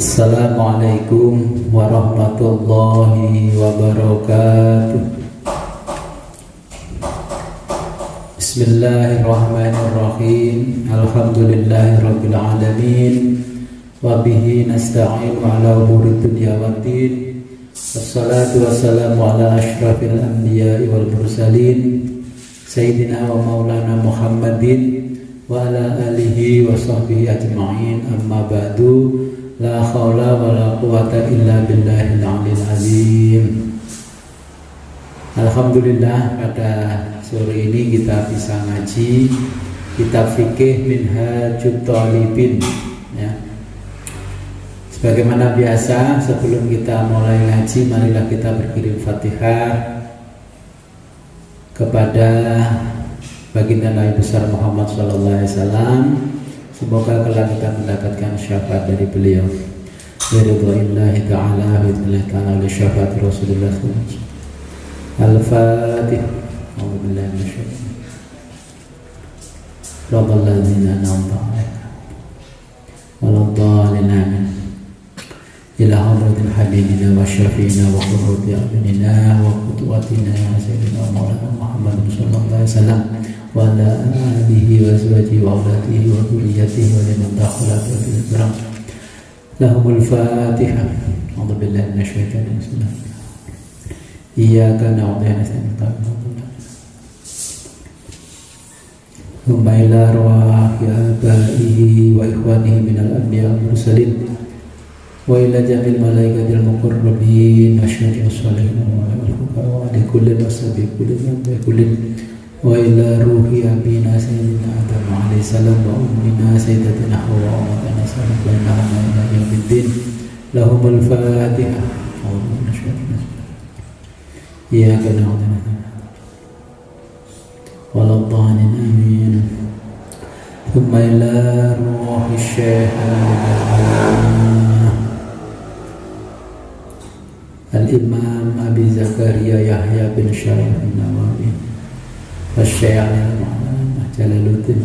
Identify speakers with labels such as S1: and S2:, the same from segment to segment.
S1: Assalamualaikum warahmatullahi wabarakatuh. Bismillahirrahmanirrahim. Alhamdulillahirabbil alamin. Wa bihi nasta'in ala umuri dunya waddin. Wassalatu wassalamu ala asyrafil anbiya'i wal mursalin Sayyidina wa maulana Muhammadin wa ala alihi wa sahbihi ajma'in. Amma ba'du. La khawla wa la quwata illa billahil aliyil azim. Alhamdulillah, pada sore ini kita bisa ngaji kitab fikih Minhajut Thalibin, ya. Sebagaimana biasa, sebelum kita mulai ngaji, marilah kita berkirim Fatihah kepada baginda Nabi besar Muhammad SAW. Semoga kelak kita mendapatkan syafaat dari beliau. Biridwa'illahi ta'ala wa bi'idhnillahi ta'ala li syafaat Rasulullah SAW. Al-Fatihah. A'udzubillahi minasyaitonir rajim. Rabbal ladzina an'amta 'alaihim waladdallin amin. Ila hadratil habibina wa syafiina wa qurrati a'yunina wa qudwatina sayyidina Maulana Muhammad sallallahu alaihi wasallam wa ala alihi wa azwajihi wa auladihi wa dhurriyyatihi wa liman dakhala bil Islam. Lahumul Fatihah. A'udzu billahi minasyaitonir rajim. Iyyaka na'budu wa iyyaka nasta'in. Thumma ila arwahi abaihi wa ikhwanihi minal anbiya'i wal mursalin wa ila jamil malaikatil muqarrabin wa syuhada'i sholihin wa ala kulli nasabi kullin wa ila ruhi abina sayyidina Adam alaihi salam wa ummina sayyidatina Hawa wa matana sallallahu alaihi wa sallam. Lahumul Fatihah. Iyyaka na'budu waladdallin amin. Thumma ila ruhi syekh Al-Imam Abi Zakaria Yahya bin Syarif An-Nawawi Syekh Al-Mu'allamah Jalaluddin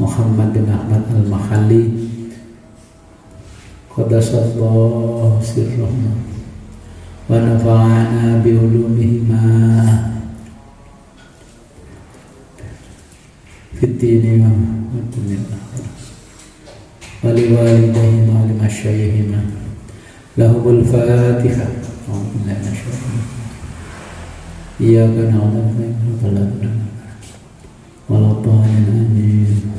S1: Muhammad bin Ahmad Al-Mahalli Qadasallahu sirrahum wa nafa'ana bi ulumihima fid dini wa dunya wa li walidayhima wa li masyayikhihima. Lahumul Fatihah. Iyyaka na'budu wa iyyaka nasta'in. Waladdallin amin.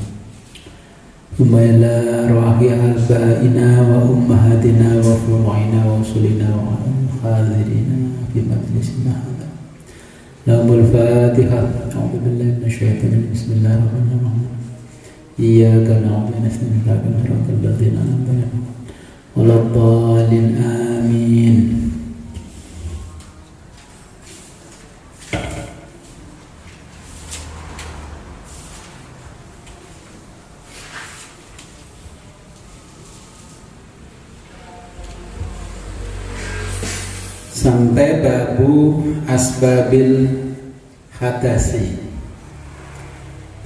S1: Thumma ila arwahi abaina wa ummahatina wa furu'ina wa usulina wa hadirina fi majlisina hadha. Lahumul Fatihah. A'udzu billahi minasyaitonir rajim. Bismillahirrahmanirrahim. Iyyaka na'budu wa nasta'in. Ihdinas siratal ladzina an'amta 'alaihim waladdallin amin. Sampai babu asbabil hadasi.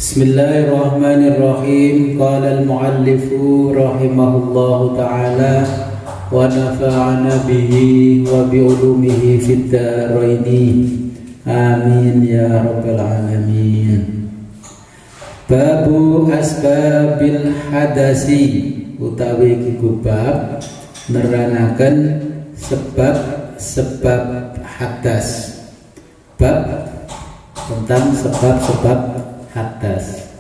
S1: Bismillahirrahmanirrahim. Qala al-muallifu rahimahullahu ta'ala wa nafa'ana bihi wa bi ulumihi fid dharaini. Amin ya rabbal alamin. Babu asbabil hadasi utawi iki bab nerangake sebab hadas. Bab tentang sebab-sebab hadas.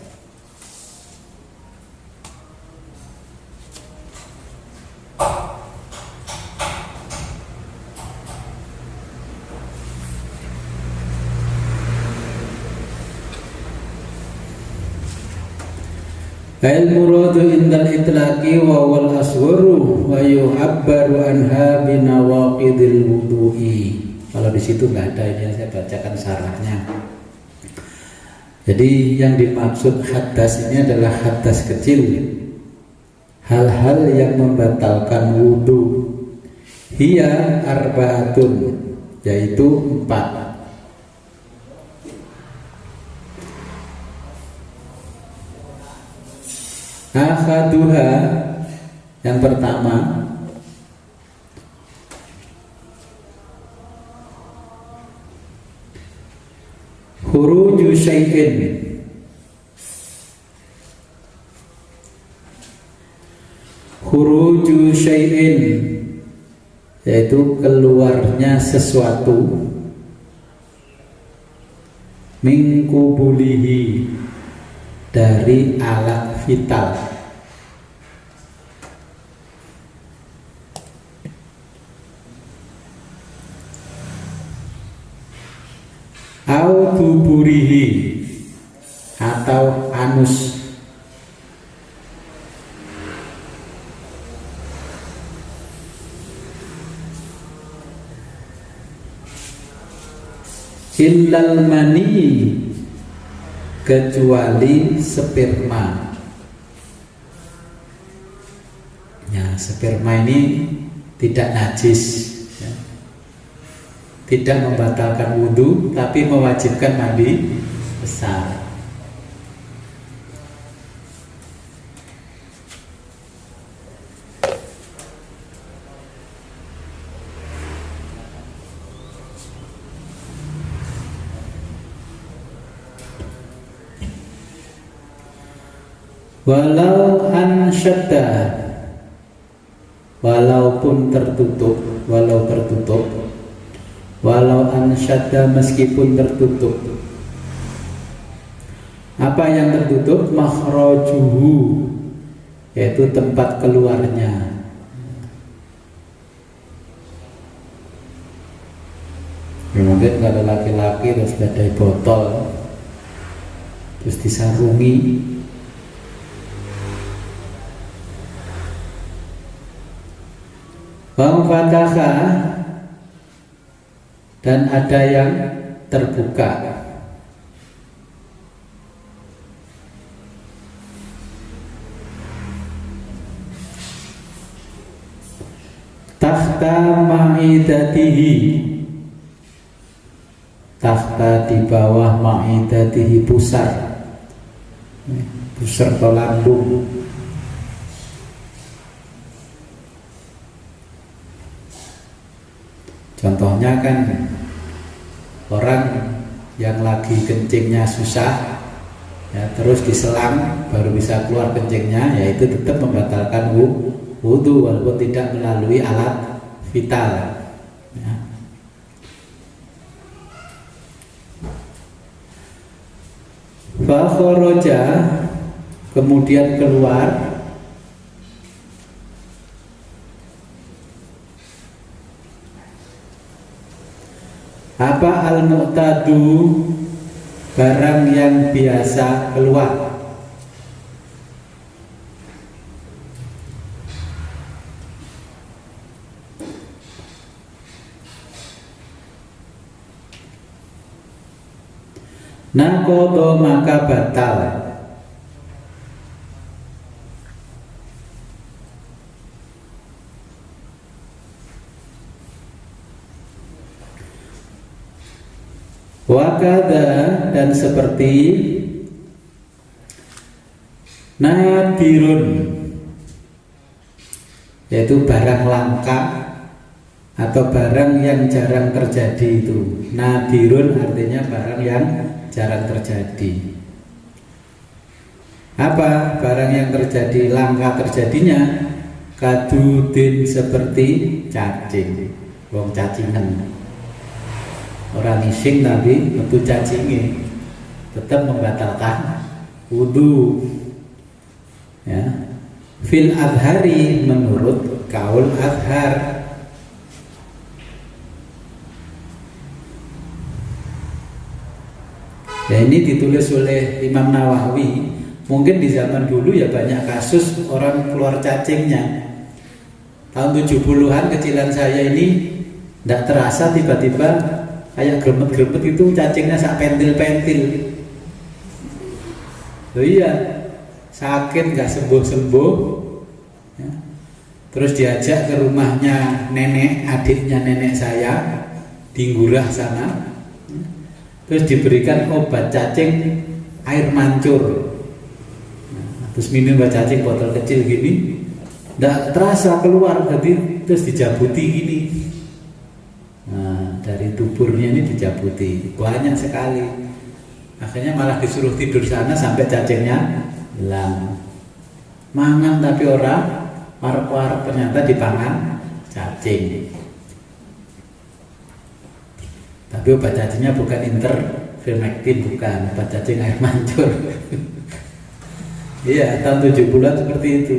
S1: Al-muradu indal itlaqi wa wal aswaru wa yu'abbaru anha binawaqidil wudu'i. Kalau di situ nggak ada, ini saya bacakan syarahnya. Jadi yang dimaksud hadas ini adalah hadas kecil, hal-hal yang membatalkan wudu. Hiya arbaatun, yaitu 4. Akhaduha, Yang pertama, khuruju syai'in, khuruju syai'in, yaitu keluarnya sesuatu, min qubulihi, dari alat vital, au duburihi, atau anus, illal mani, kecuali sperma. Ya, sperma ini tidak najis, ya. Tidak membatalkan wudhu, tapi mewajibkan mandi besar. Walau ansyadda, walaupun tertutup, walau tertutup, walau ansyadda, meskipun tertutup. Apa yang tertutup? Makhrajuhu, yaitu tempat keluarnya. Ya, mungkin kalau laki-laki terus badai botol, terus disarungi, fataha, dan ada yang terbuka. Tahta ma'idatihi, tahta, di bawah, ma'idatihi, pusar, pusar atau lambung. Contohnya kan orang yang lagi kencingnya susah, ya, terus diselang baru bisa keluar kencingnya, yaitu tetap membatalkan wudhu walaupun tidak melalui alat vital, ya. Fa kharaja, kemudian keluar, apa? Al-mu'tadu, barang yang biasa keluar. Naqadha, maka batal. Wakada, dan seperti nadirun, yaitu barang langka atau barang yang jarang terjadi. Itu nadirun artinya barang yang jarang terjadi. Apa barang yang terjadi, langka terjadinya? Kadudin, seperti cacing, wong cacingan. Orang ngising tapi metu cacingi, tetap membatalkan wudhu, ya. Fil adhari, menurut kaul adhar. Ya, ini ditulis oleh Imam Nawawi. Mungkin di zaman dulu ya banyak kasus orang keluar cacingnya. Tahun 70-an kecilan saya ini tidak terasa tiba-tiba kayak gremet-gremet itu cacingnya sak pentil-pentil. Oh iya, sakit nggak sembuh-sembuh, ya. Terus diajak ke rumahnya nenek, adiknya nenek saya di Ngurah sana, ya. Terus diberikan obat cacing air mancur, nah, terus minum obat cacing botol kecil gini, Tidak terasa keluar, jadi terus dijabuti gini. Nah, dari tuburnya ini dijabuti banyak sekali. Akhirnya malah disuruh tidur sana sampai cacingnya hilang. Mangan tapi orang warep-warep ternyata dipangan cacing. Tapi obat cacingnya bukan interfermektin, bukan obat cacing air mancur. Iya, tahun 70-an seperti itu.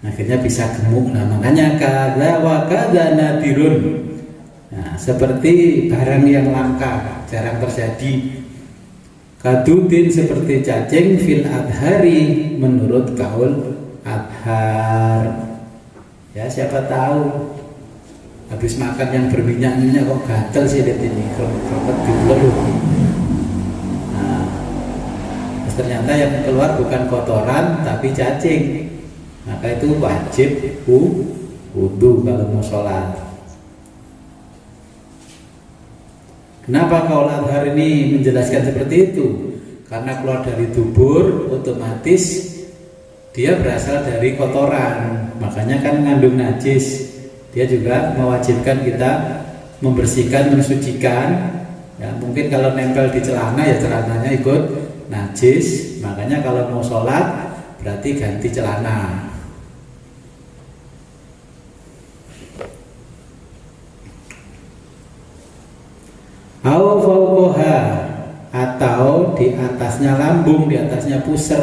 S1: Akhirnya bisa gemuk. Nah, makanya kada wa kada nadirun. Nah, seperti barang yang langka, jarang terjadi. Kadudin seperti cacing fil adhari menurut kaul adhar. Ya, siapa tahu habis makan yang berminyak-minyak kok gatel sih lihat ini, kroket dulu. Nah, ternyata yang keluar bukan kotoran tapi cacing. Maka itu wajib wudu kalau mau sholat. Kenapa kaul adhar ini menjelaskan seperti itu? Karena keluar dari dubur otomatis dia berasal dari kotoran, makanya kan mengandung najis. Dia juga mewajibkan kita membersihkan, mensucikan. Ya, mungkin kalau nempel di celana ya celananya ikut najis. Makanya kalau mau sholat berarti ganti celana. Au fauqaha, atau di atasnya lambung, di atasnya puser.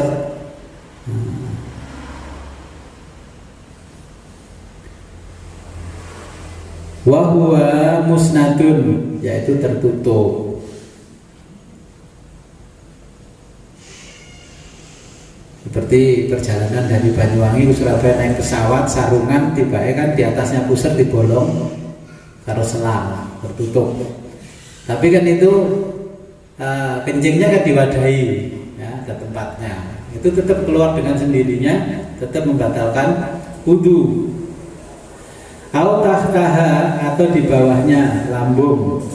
S1: Wa huwa musnadun, yaitu tertutup. Seperti perjalanan dari Banyuwangi ke Surabaya naik pesawat, sarungan tiba-tiba kan di atasnya puser dibolong karo selang, tertutup. Tapi kan itu kencingnya kan diwadahi ya, ke tempatnya. Itu tetap keluar dengan sendirinya, tetap membatalkan wudu. Au tahtaha, atau di bawahnya lambung.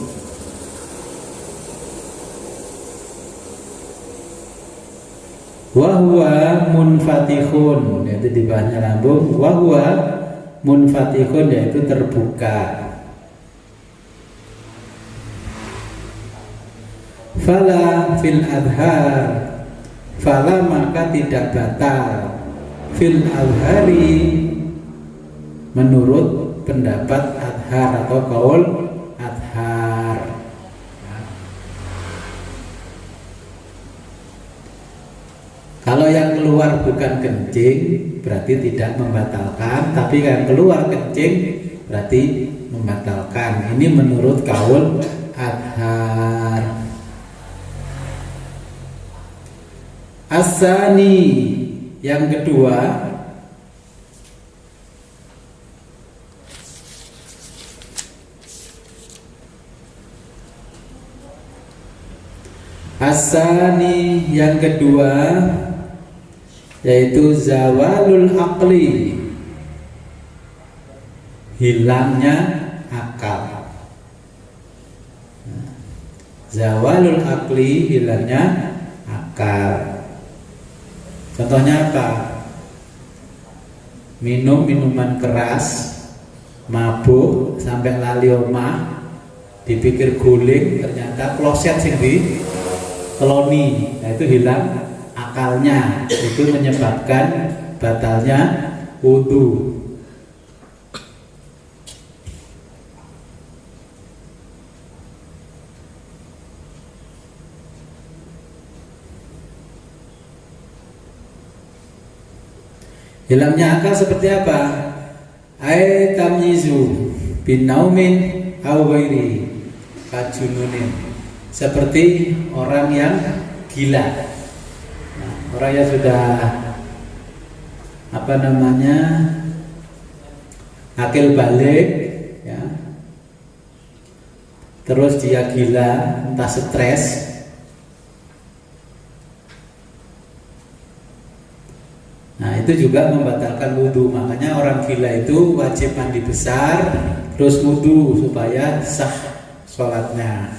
S1: Wa huwa munfatihun, yaitu di bawahnya lambung. Wa huwa munfatihun, yaitu terbuka. Fala fil adhar, fala maka tidak batal. Fil adhari, menurut pendapat adhar atau kaul adhar. Kalau yang keluar bukan kencing berarti tidak membatalkan, tapi yang keluar kencing berarti membatalkan. Ini menurut kaul adhar. Asani, yang kedua, asani yang kedua yaitu zawalul aqli, hilangnya akal. Zawalul aqli, hilangnya akal. Contohnya apa? Minum minuman keras, mabuk sampai lali omah, dipikir guling, ternyata kloset sing di keloni. Nah, itu hilang akalnya. Itu menyebabkan batalnya wudu. Hilangnya akal seperti apa? Ai tamyizu bin naumin aw ghairi kajununin, seperti orang yang gila. Nah, orang yang sudah akil balik ya, terus dia gila, entah stres. Nah, itu juga membatalkan wudu. Makanya orang gila itu wajib mandi besar terus wudu supaya sah sholatnya.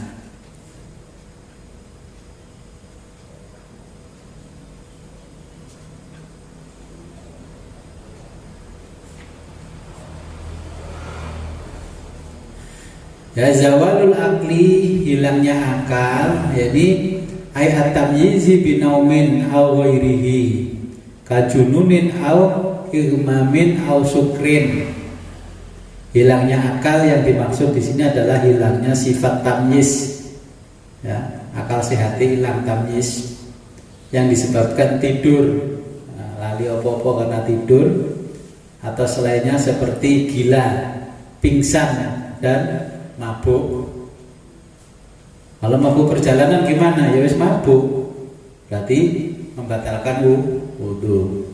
S1: Ya, zawalul akli, hilangnya akal, yakni ayat tamyizi binaumin aw ghairihi, kajununin aw igmamin aw sukrin. Hilangnya akal yang dimaksud di sini adalah hilangnya sifat tamyiz. Ya, akal sehatnya hilang tamyiz yang disebabkan tidur, lali opo-opo karena tidur, atau selainnya seperti gila, pingsan dan mabuk. Kalau mabuk perjalanan gimana? Ya wis mabuk, berarti membatalkan wudu.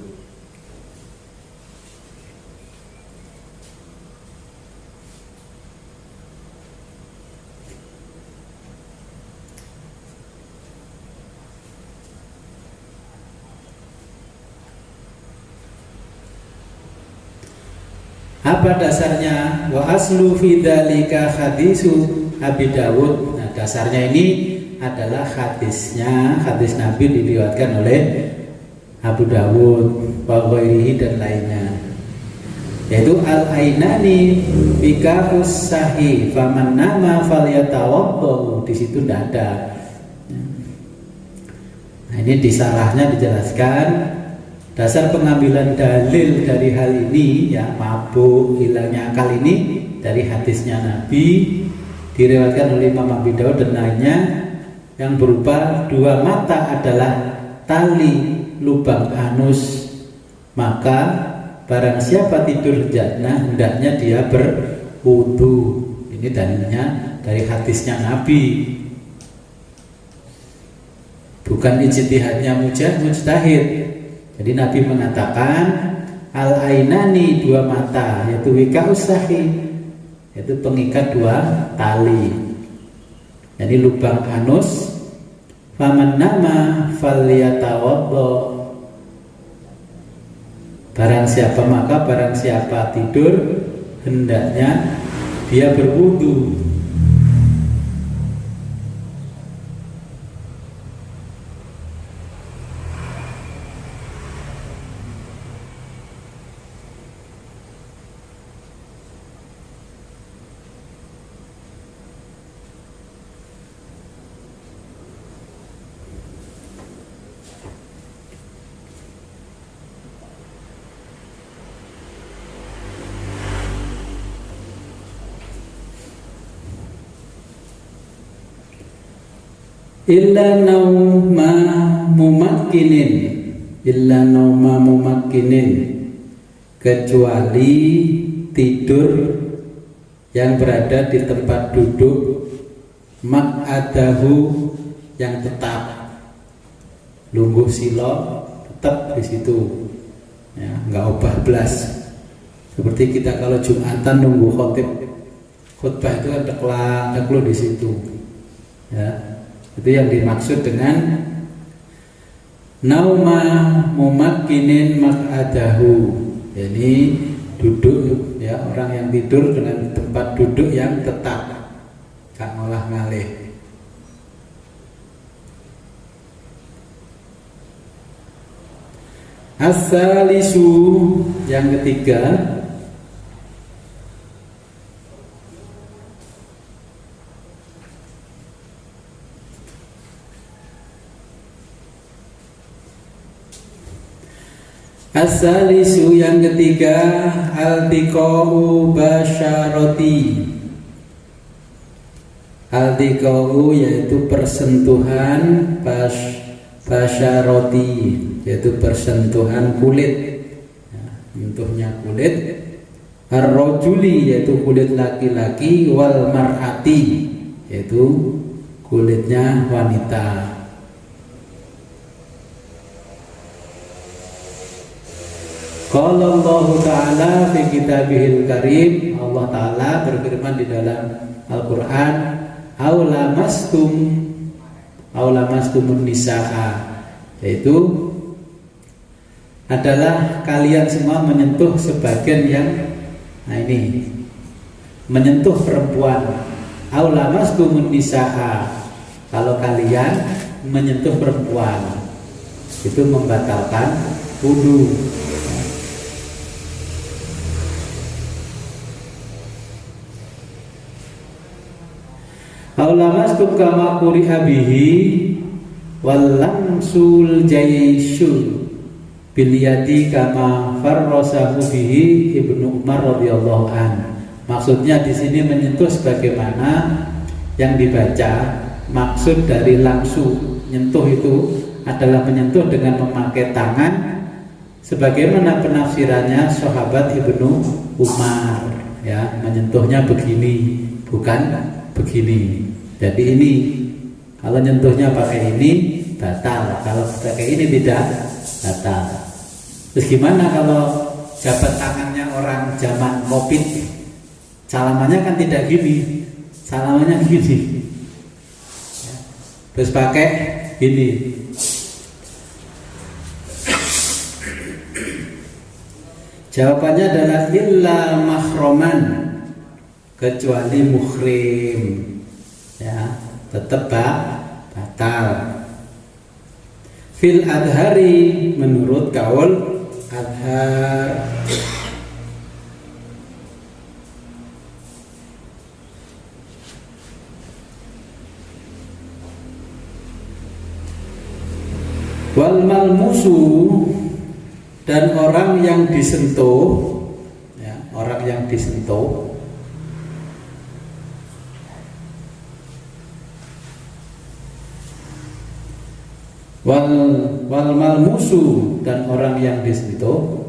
S1: Apa dasarnya? Wa aslu fi dzalika hadisu Abi Dawud. Nah, dasarnya ini adalah hadis Nabi diriwayatkan oleh Abu Dawud, wa ghairihi dan lainnya. Yaitu al-ainani bika'us sahih faman nama falyatawaddu. Di situ tidak ada. Nah, ini di sarahnya dijelaskan dasar pengambilan dalil dari hal ini, ya, mabuk, hilangnya akal ini dari hadisnya Nabi diriwayatkan oleh Imam Abi Dawud dan lainnya, yang berupa dua mata adalah tali lubang anus, maka barang siapa tidur hendaknya dia berwudu. Ini dalilnya dari hadisnya Nabi, bukan ijtihadnya mujtahid. Jadi Nabi mengatakan al-ainani, dua mata, yaitu wika'us sahih, yaitu pengikat dua tali, jadi lubang anus. Faman nama falyatawaddo, barang siapa tidur hendaknya dia berwudu. Illa nauma mumakkinin, kecuali tidur yang berada di tempat duduk, maq'adahu, yang tetap, lungguh silo tetap di situ, ya, nggak obah blas. Seperti kita kalau Jumatan nunggu khutbah itu kan deklang di situ, ya. Itu yang dimaksud dengan nauma mumakkinin maq'adahu, jadi duduk, ya, orang yang tidur dengan tempat duduk yang tetap, gak ngolah ngalih. As-salisu, yang ketiga, as-salisu, yang ketiga, al-tiqa'u basyarati. Al-tiqa'u yaitu persentuhan basyarati, yaitu persentuhan kulit, ya, bentuknya kulit. Ar-rajuli yaitu kulit laki-laki, wal mar'ati yaitu kulitnya wanita. Qala Allah Ta'ala fi kitabihil karim, Allah Ta'ala berfirman di dalam Al-Quran, aulamastumun nisa'a, yaitu adalah kalian semua menyentuh sebagian yang, nah ini, menyentuh perempuan. Aulamastumun nisa'a, kalau kalian menyentuh perempuan, itu membatalkan wudu. Aulamastum kama quri'a bihi walamsul jaisyul bil yadi kama farrasahu bihi Ibnu Umar radhiyallahu an. Maksudnya di sini menyentuh sebagaimana yang dibaca. Maksud dari lamsu, nyentuh itu adalah menyentuh dengan memakai tangan, sebagaimana penafsirannya sahabat Ibnu Umar, ya, menyentuhnya begini, bukan begini. Jadi ini kalau nyentuhnya pakai ini batal, kalau pakai ini tidak batal. Terus gimana kalau jabat tangannya orang zaman Covid? Salamannya kan tidak gini, salamannya gini. Terus pakai gini. Jawabannya adalah illa mahroman, kecuali muhrim, ya, tetap batal. Fil adhari, menurut kaul adhar. Wal malmusu, dan orang yang disentuh, ya, orang yang disentuh, wal malmusu, dan orang yang disentuh,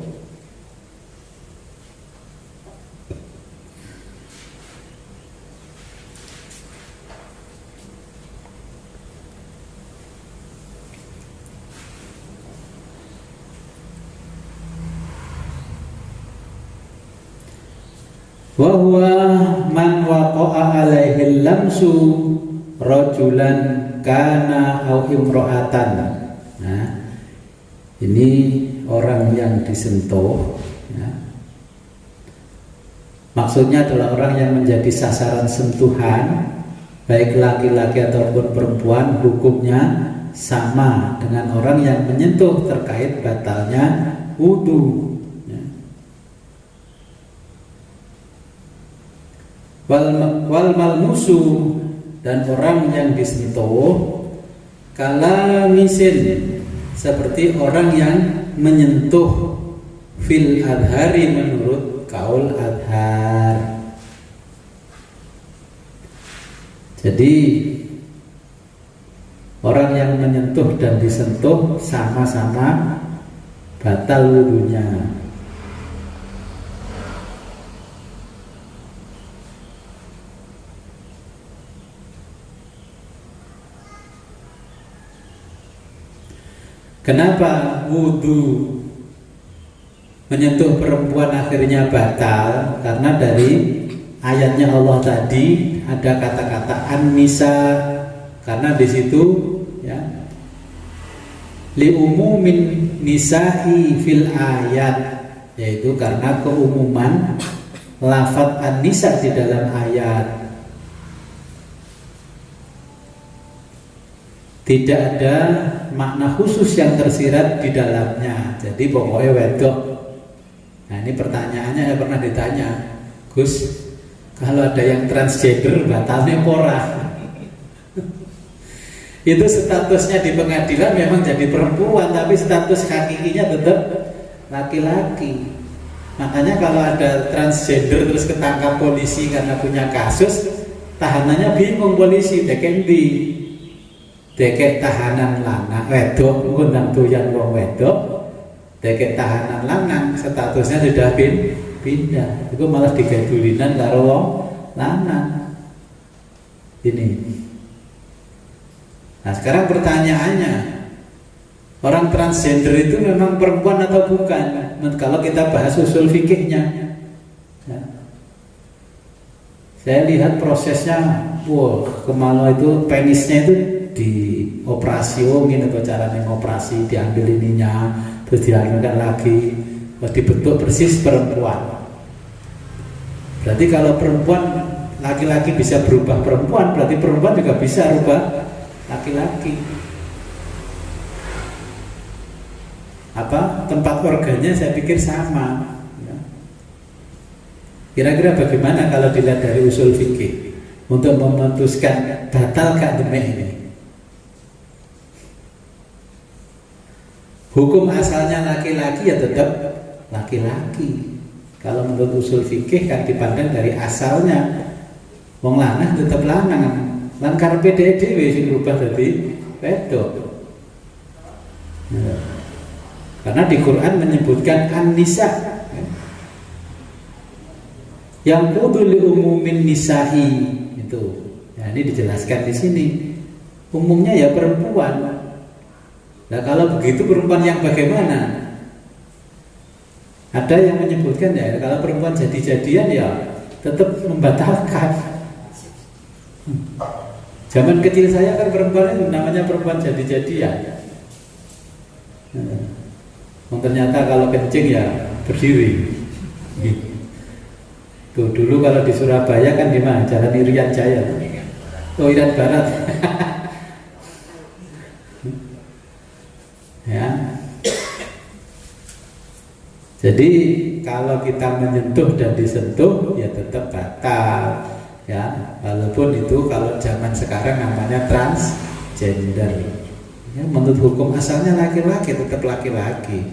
S1: wa huwa man waqa'a alaihi lamsu rajulan kana au imra'atan. Nah, ini orang yang disentuh, ya. Maksudnya adalah orang yang menjadi sasaran sentuhan, baik laki-laki ataupun perempuan, hukumnya sama dengan orang yang menyentuh terkait batalnya wudu. Wal malmusu, dan orang yang disentuh kala misin, seperti orang yang menyentuh fil adhari, menurut kaul adhar. Jadi orang yang menyentuh dan disentuh sama-sama batal wudunya. Kenapa wudu menyentuh perempuan akhirnya batal? Karena dari ayatnya Allah tadi ada kata-kata an-nisa, karena di situ, ya, li umumin nisa'i fil ayat, yaitu karena keumuman lafaz an-nisa di dalam ayat. Tidak ada makna khusus yang tersirat di dalamnya. Jadi pokoknya wedok. Nah, ini pertanyaannya yang pernah ditanya, Gus, kalau ada yang transgender batalnya pora? Itu statusnya di pengadilan memang jadi perempuan, tapi status hakikinya tetap laki-laki. Makanya kalau ada transgender terus ketangkap polisi karena punya kasus, tahanannya bingung polisi, dekendi. Dekek tahanan lanang wedok ngundang doyan wong wedok, dekek tahanan lanang statusnya sudah pindah, itu malah digadulinan karo wong lanang. Ini. Nah, sekarang pertanyaannya, orang transgender itu memang perempuan atau bukan? Kalau kita bahas usul fikihnya, ya. Saya lihat prosesnya, kemalu itu penisnya itu dioperasioin atau caranya ngoperasi, diambil ininya, terus dihasilkan lagi, terus dibentuk persis perempuan. Berarti kalau perempuan, laki-laki bisa berubah perempuan, berarti perempuan juga bisa berubah laki-laki. Tempat organnya saya pikir sama, ya. Kira-kira bagaimana kalau dilihat dari usul fikih? untuk memutuskan batal gak demek ini. Hukum asalnya laki-laki ya tetap laki-laki. Kalau menurut usul fikih kan dipandang dari asalnya. Wong lanang tetap lanang. Lan karepe dhewe sing berubah dadi wedok. Nah, karena di Quran menyebutkan an-nisa yang kudu li umumin nisa'i itu. Nah, ini dijelaskan di sini. Umumnya ya perempuan. Nah, kalau begitu perempuan yang bagaimana? Ada yang menyebutkan ya kalau perempuan jadi-jadian ya tetap membatalkan. Zaman kecil saya kan perempuan itu namanya perempuan jadi-jadian. Ternyata kalau kencing ya berdiri. Tuh dulu kalau di Surabaya kan di mana? Jalan Irian Jaya. Oh, Irian Barat. Ya. Jadi kalau kita menyentuh dan disentuh ya tetap batal. Ya, walaupun itu kalau zaman sekarang namanya transgender. Ya, menurut hukum asalnya laki-laki tetap laki-laki.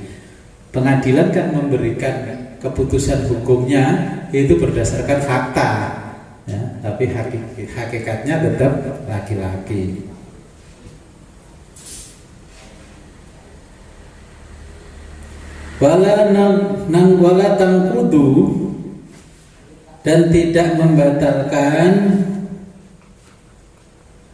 S1: Pengadilan kan memberikan keputusan hukumnya itu berdasarkan fakta. Ya, tapi hakikatnya tetap laki-laki. Wala tangkudu dan tidak membatalkan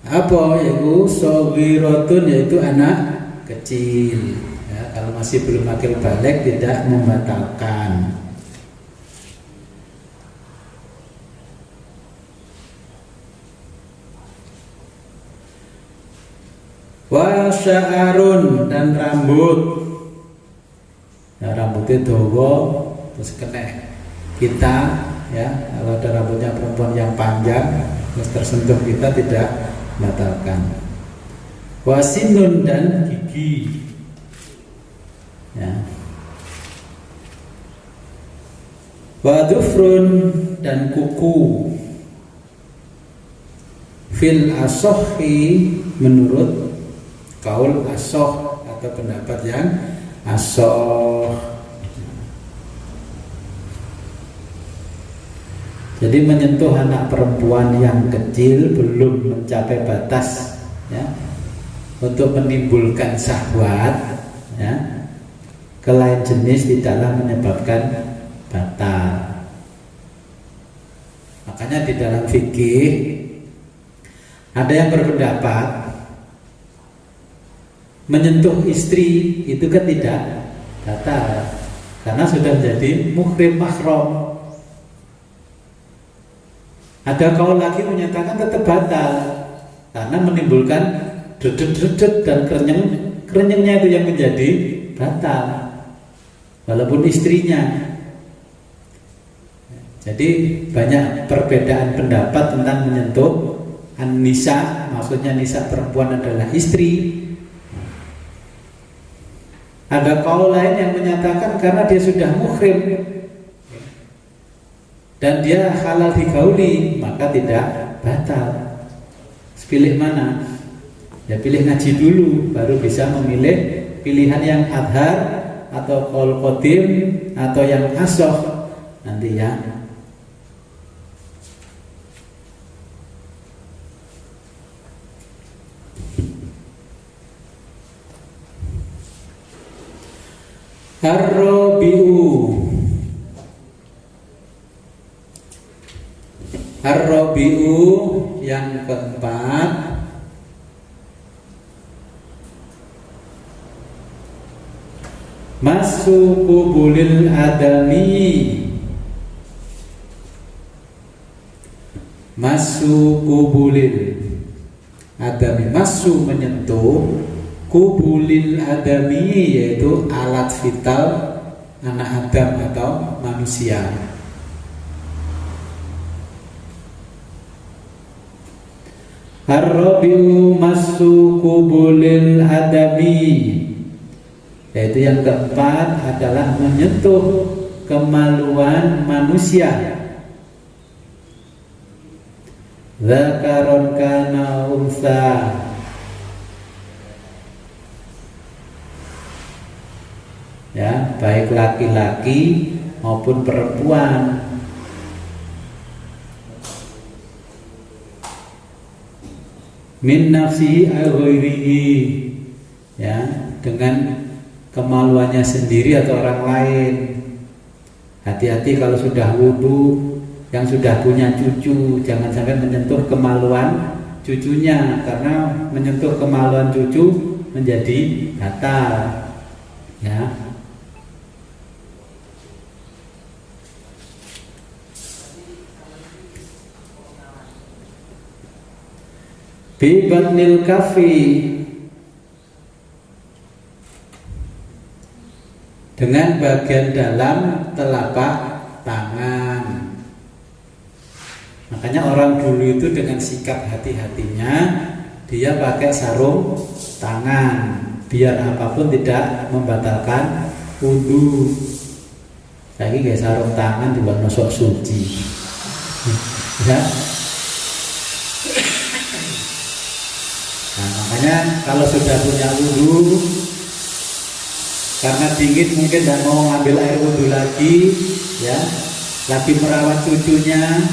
S1: apa yaitu shoghiratun yaitu anak kecil ya, kalau masih belum akil balik tidak membatalkan. Wa sya'arun dan rambut. Nah, rambutnya dawa terus kena kita ya, kalau ada rambutnya perempuan yang panjang terus tersentuh kita tidak membatalkan. Wasinun dan gigi ya. Wadufrun dan kuku. Fil asohi menurut kaul asoh atau pendapat yang asoh. Jadi menyentuh anak perempuan yang kecil belum mencapai batas ya, untuk menimbulkan syahwat ya, ke lain jenis tidaklah menyebabkan batal. Makanya di dalam fikih ada yang berpendapat menyentuh istri itu kan tidak batal karena sudah menjadi muhrim mahram. Ada kaul lagi menyatakan tetap batal karena menimbulkan dedet-dedet dan kerenyengnya itu yang menjadi batal walaupun istrinya. Jadi banyak perbedaan pendapat tentang menyentuh an-nisa, maksudnya nisa perempuan adalah istri. Ada kaul lain yang menyatakan karena dia sudah muhrim dan dia halal digauli maka tidak batal. Pilih mana? Ya pilih ngaji dulu baru bisa memilih pilihan yang adhar atau qaul qadim atau yang asoh nanti ya. Ar-rabi'u yang keempat, masu kubulil adami. Masu kubulil adami, masu menyentuh, kubulil adami yaitu alat vital anak Adam atau manusia. Ar-rabi'u masu kubulil adami, yaitu yang keempat adalah menyentuh kemaluan manusia. Dzakaron kana unsa, ya, baik laki-laki maupun perempuan. Min nafsihi aghairihi, ya, dengan kemaluannya sendiri atau orang lain. Hati-hati kalau sudah wudu, yang sudah punya cucu, jangan sampai menyentuh kemaluan cucunya, karena menyentuh kemaluan cucu menjadi batal, ya. Bi batnil kafi, dengan bagian dalam telapak tangan. Makanya orang dulu itu dengan sikap hati-hatinya dia pakai sarung tangan biar apapun tidak membatalkan wudu. Lagi kayak sarung tangan di buat nosok suci, ya. Nah, makanya kalau sudah punya wudu, karena dingin mungkin tidak mau ngambil air wudu lagi, ya, lagi merawat cucunya,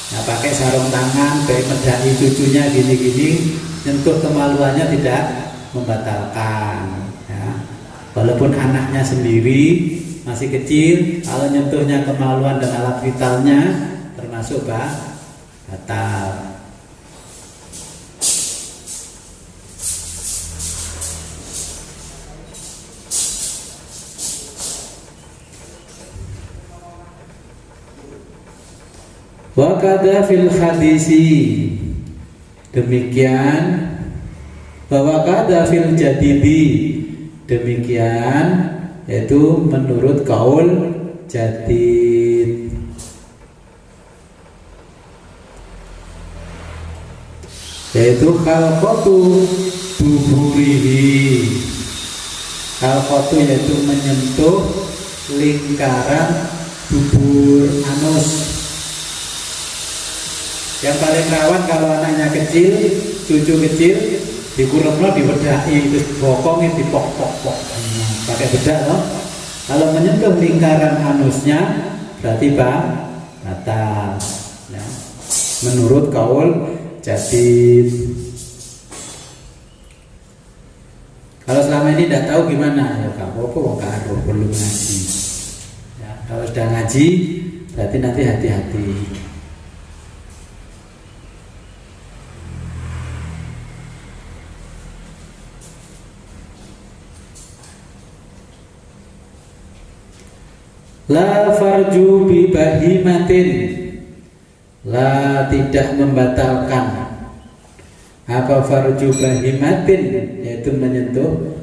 S1: nah pakai sarung tangan, kayak medali cucunya gini-gini, nyentuh kemaluannya tidak membatalkan, ya. Walaupun anaknya sendiri masih kecil, kalau nyentuhnya kemaluan dan alat vitalnya termasuk batal. Wa kada fil hadisi, demikian bahwa kada fil jadidi, demikian yaitu menurut kaul jadid. Yaitu khalqatu duburihi, khalqatu yaitu menyentuh lingkaran dubur anus. Yang paling rawan kalau anaknya kecil, cucu kecil, dikuremno, diwedaki, terus bokongnya dipok-pok-pok, pakai bedak loh. Kalau menyentuh lingkaran anusnya berarti batal, ya. Menurut kaul jadid. Kalau selama ini tidak tahu gimana, ya gak apa-apa, gak perlu ngaji, ya. Kalau sudah ngaji berarti nanti hati-hati. La farju bi bahimatin, la tidak membatalkan. Apa farju bahimatin? Yaitu menyentuh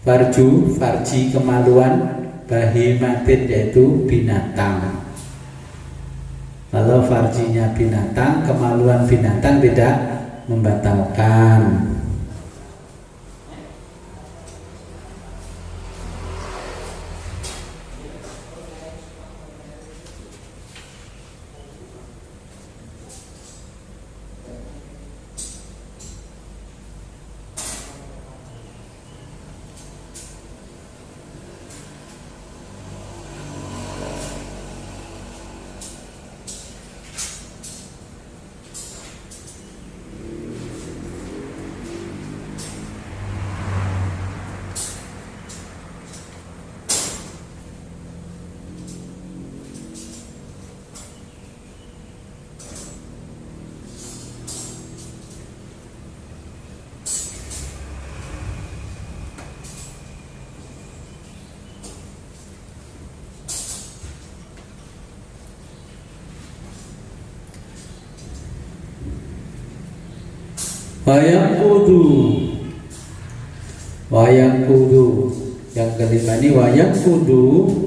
S1: farju, farji kemaluan, bahimatin yaitu binatang. Kalau farjinya binatang, kemaluan binatang tidak membatalkan. Wayang kudu, yang kelima ini wayang kudu,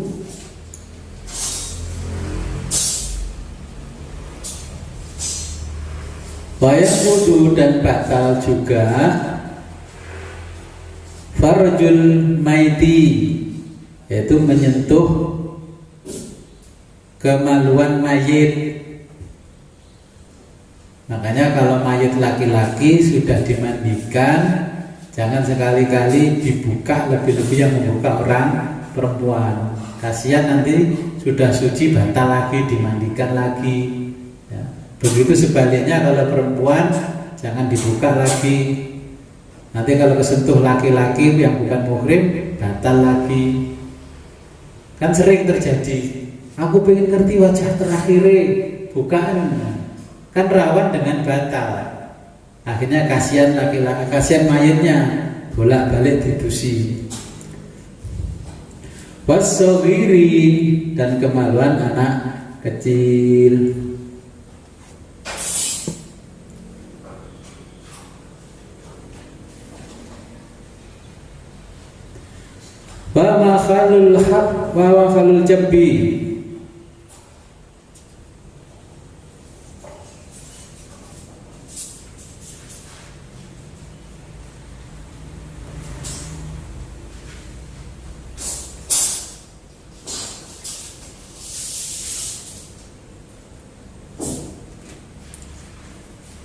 S1: dan batal juga farjul maiti, yaitu menyentuh kemaluan mayit. Makanya kalau mayat laki-laki sudah dimandikan, jangan sekali-kali dibuka, lebih-lebih yang membuka orang perempuan. Kasihan nanti sudah suci batal lagi, dimandikan lagi. Ya. Begitu sebaliknya kalau perempuan jangan dibuka lagi. Nanti kalau kesentuh laki-laki yang bukan muhrim batal lagi. Kan sering terjadi. Aku pengen ngerti wajah terakhirnya, bukan? Kan rawan dengan batal. Akhirnya kasihan laki-laki, kasihan mayatnya bolak-balik didusi. Wasogiri, dan kemaluan anak kecil. Wa makhalul haq wa makhalul jabbi.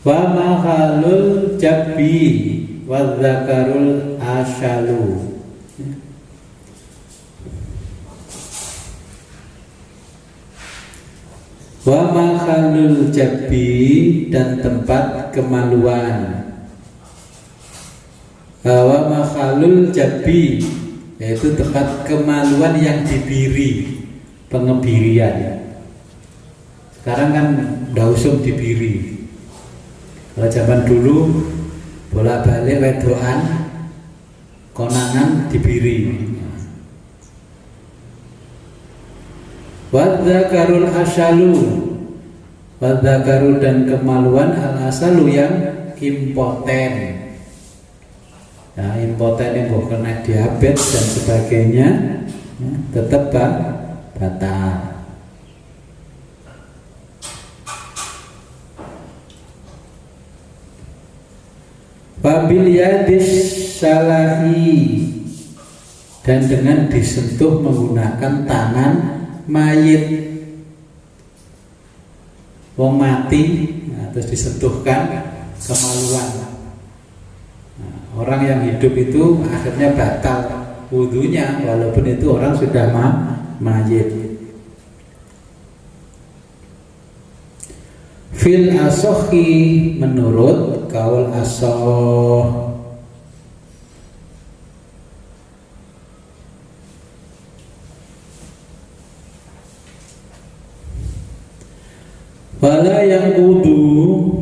S1: Wa makhalul jabbi wa dzakarul asyalu. Wa makhalul jabbi, dan tempat kemaluan. Wa makhalul jabbi, yaitu tempat kemaluan yang dibiri, pengebirian. Sekarang kan dausum dibiri. Kalau zaman dulu bolak-balik wedoan, konangan dibiri. Wadzakarul asyalu, wadzakaru, dan kemaluan al asalu yang impoten. Nah, impoten yang kena diabetes dan sebagainya, ya, tetap batal. Wabil yadis salahi, dan dengan disentuh menggunakan tangan mayit. Wong mati, nah, terus disentuhkan kemaluan. Nah, orang yang hidup itu akhirnya batal wudunya, walaupun itu orang sudah mayit. Fil asohi, menurut kaul asoh. Wala yang wudu,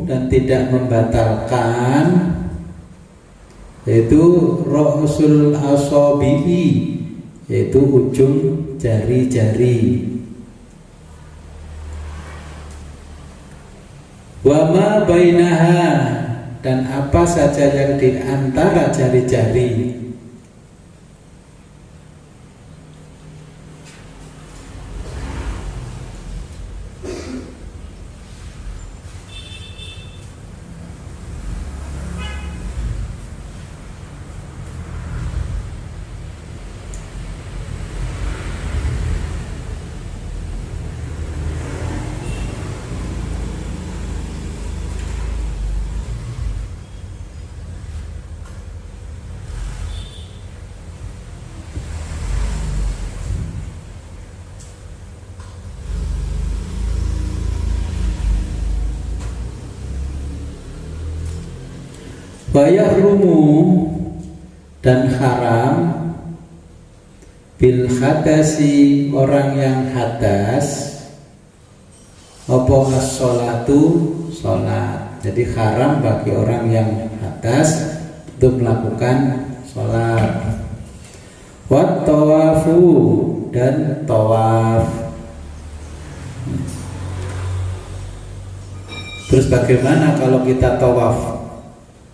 S1: dan tidak membatalkan, yaitu ro'sul asobi'i, yaitu ujung jari-jari. Wama bainaha, dan apa saja yang di antara jari-jari. Wayahrumu, dan haram bil hadasi, orang yang hadas, apa as-sholatu, sholat. Jadi haram bagi orang yang hadas untuk melakukan sholat. Wat tawafu, dan tawaf. Terus bagaimana kalau kita tawaf?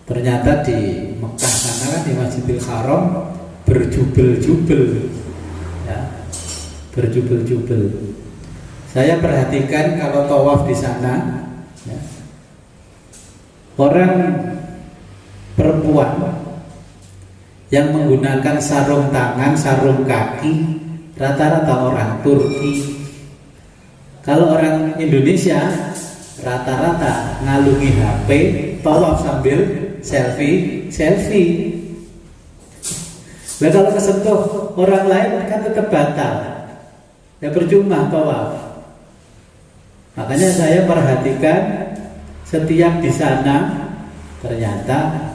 S1: Ternyata di Mekah sana kan, di Masjidil Haram berjubel-jubel, ya, berjubel-jubel. Saya perhatikan kalau tawaf di sana, ya, orang perempuan yang menggunakan sarung tangan, sarung kaki, rata-rata orang Turki. Kalau orang Indonesia rata-rata ngalungi HP, tawaf sambil selfie. Nah kalau kesentuh orang lain kan tetap batal, ya percuma tawaf. Makanya saya perhatikan setiap di sana ternyata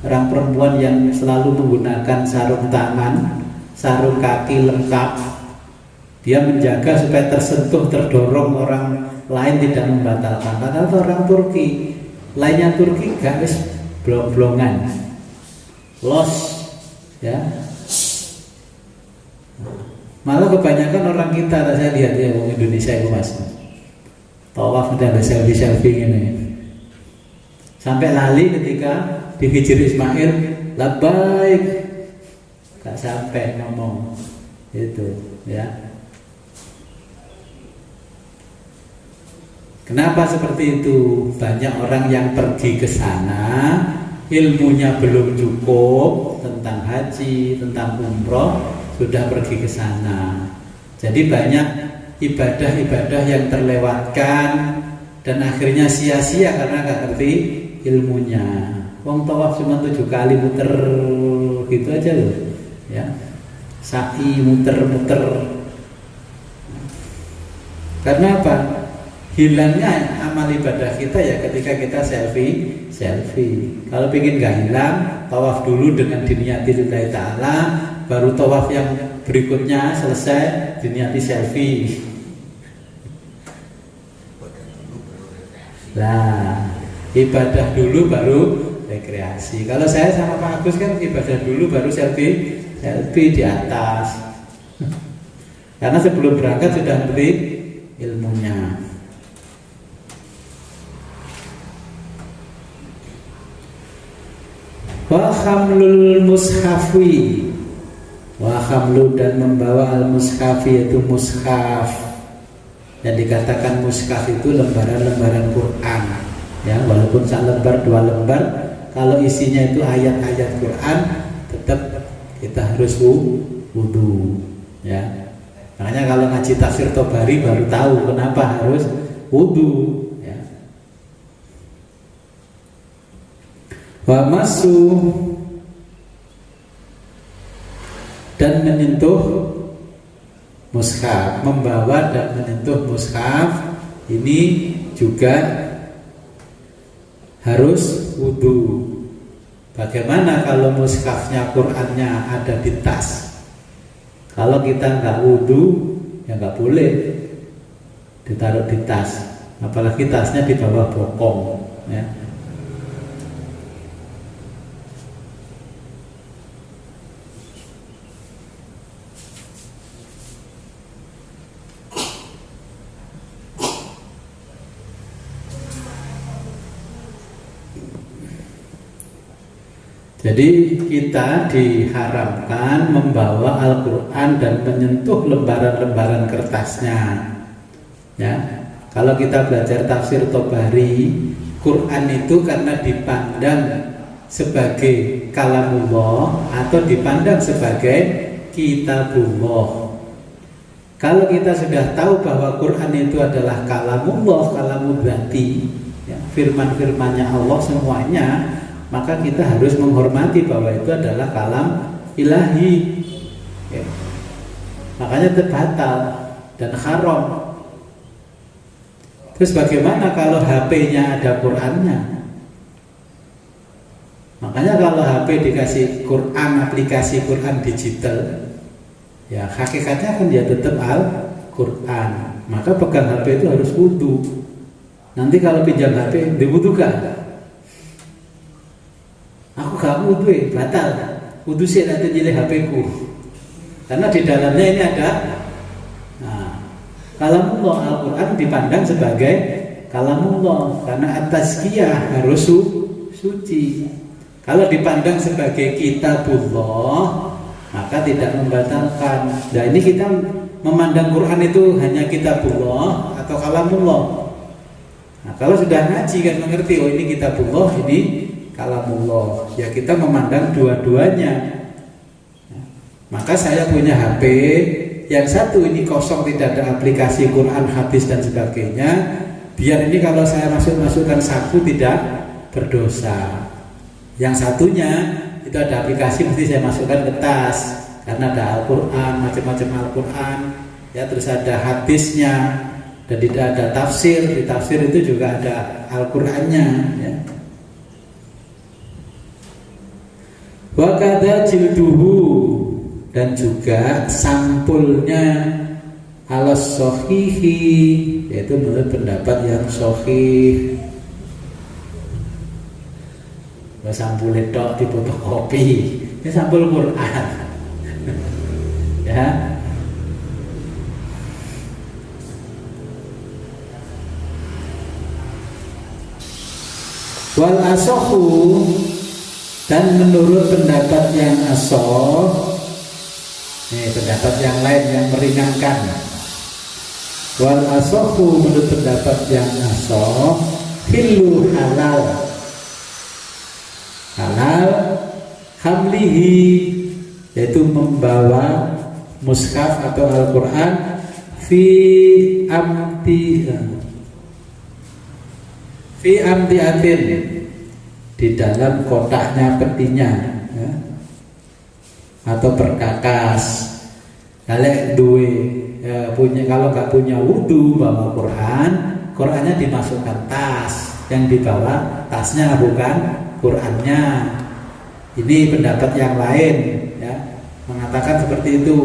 S1: orang perempuan yang selalu menggunakan sarung tangan, sarung kaki lengkap, dia menjaga supaya tersentuh, terdorong orang lain tidak membatalkan. Padahal orang Turki, lainnya Turki garis blong-blongan, los, ya. Malah kebanyakan orang kita, saya lihat ya orang Indonesia itu mas, tawaf udah ada selfie ini. Sampai lali ketika di Hijri Ismail, labbaik, gak sampai ngomong itu, ya. Kenapa seperti itu? Banyak orang yang pergi ke sana, ilmunya belum cukup tentang haji, tentang umroh, sudah pergi ke sana. Jadi banyak ibadah-ibadah yang terlewatkan dan akhirnya sia-sia karena gak ngerti ilmunya. Wong tawaf cuma 7 kali muter gitu aja loh, ya. Sa'i muter-muter. Karena apa? Hilangnya amal ibadah kita ya ketika kita selfie. Kalau ingin gak hilang, tawaf dulu dengan diniati lillahi ta'ala, baru tawaf yang berikutnya selesai diniati selfie. Nah, ibadah dulu baru rekreasi. Kalau saya sama Pak Agus kan ibadah dulu baru selfie di atas. Karena sebelum berangkat sudah ngerti ilmunya. Wa hamlul mushafi, wa hamlu dan membawa al mushafi yaitu mushaf. Yang dikatakan mushaf itu lembaran-lembaran Quran, ya, walaupun satu lembar 2 lembar, kalau isinya itu ayat-ayat Quran, tetap kita harus wudu, ya. Makanya kalau ngaji tafsir Tobari baru tahu kenapa harus wudu. Wa masu dan menyentuh mushaf, membawa dan menyentuh mushaf ini juga harus wudu. Bagaimana kalau mushafnya Qur'annya ada di tas? Kalau kita nggak wudu ya nggak boleh ditaruh di tas, apalagi tasnya di bawah bokong, ya. Jadi kita diharamkan membawa Al-Quran dan menyentuh lembaran-lembaran kertasnya, ya. Kalau kita belajar tafsir Tobari, Quran itu karena dipandang sebagai kalamullah atau dipandang sebagai kitabullah. Kalau kita sudah tahu bahwa Quran itu adalah kalamullah, kalamudzati, ya, firman-firmannya Allah semuanya, maka kita harus menghormati bahwa itu adalah kalam ilahi, ya. Makanya terbatal dan haram. Terus bagaimana kalau HP-nya ada Qurannya? Makanya kalau HP dikasih Quran, aplikasi Quran digital, ya hakikatnya kan dia tetap Al-Quran. Maka pegang HP itu harus wudu. Nanti kalau pinjam HP diwudukan. Aku gak wudu, batal. Wudu sih nanti jadi HP ku. Karena di dalamnya ini ada. Nah, kalamullah, Al-Quran dipandang sebagai kalamullah karena at-tazkiyah harus suci. Kalau dipandang sebagai kitabullah, maka tidak membatalkan. Nah ini kita memandang Quran itu hanya kitabullah atau kalamullah. Nah kalau sudah ngaji kan mengerti, oh ini kitabullah, ini kalamullah, ya kita memandang dua-duanya. Maka saya punya HP yang satu ini kosong, tidak ada aplikasi Quran, hadis dan sebagainya. biar ini kalau saya masukkan saku tidak berdosa. Yang satunya itu ada aplikasi, mesti saya masukkan ke tas karena ada Al-Quran, macam-macam Al-Quran ya, terus ada hadisnya dan tidak ada tafsir. Di tafsir itu juga ada Al-Qurannya ya. Wa kadza jilduhu, dan juga sampulnya alas sohihi, yaitu menurut pendapat yang sohih. Sampul itu di fotokopi, ini sampul Quran ya. Wal asohu, dan menurut pendapat yang asoh, pendapat yang lain yang meringankan. Wal asohu, menurut pendapat yang asoh, hillu halal, halal hamlihi, yaitu membawa mushaf atau Al-Quran fi amtiatin, di dalam kotaknya petinya ya, atau perkakas. Kalau nggak punya wudhu bawa Qurannya dimasukkan tas, yang dibawa tasnya bukan Qurannya. Ini pendapat yang lain ya, mengatakan seperti itu.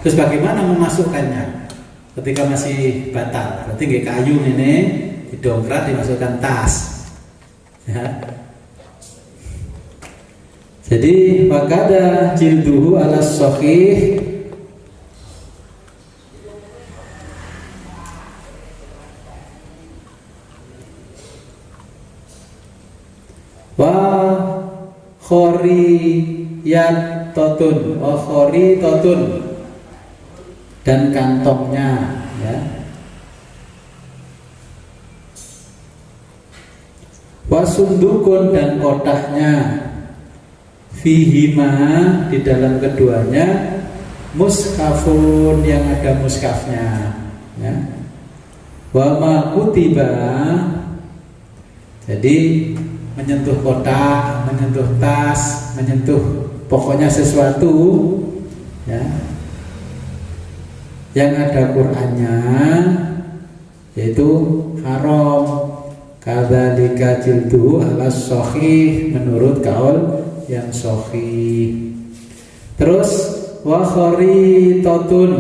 S1: Terus bagaimana memasukkannya ketika masih batal? Berarti nggak kayu ini didongkrak, dimasukkan tas ya. Jadi wakada jilduhu ala sahih, wa khoritotun, dan kantongnya ya. Wa sundukun, dan kotaknya, fihima, di dalam keduanya, mushafun, yang ada mushafnya ya. Wa ma kutiba, jadi menyentuh kotak, menyentuh tas, menyentuh pokoknya sesuatu ya, yang ada Qur'annya, yaitu haram. Kadzalika jilduhu ala sahih, menurut kaul yang sahih. Terus wa kharitatun,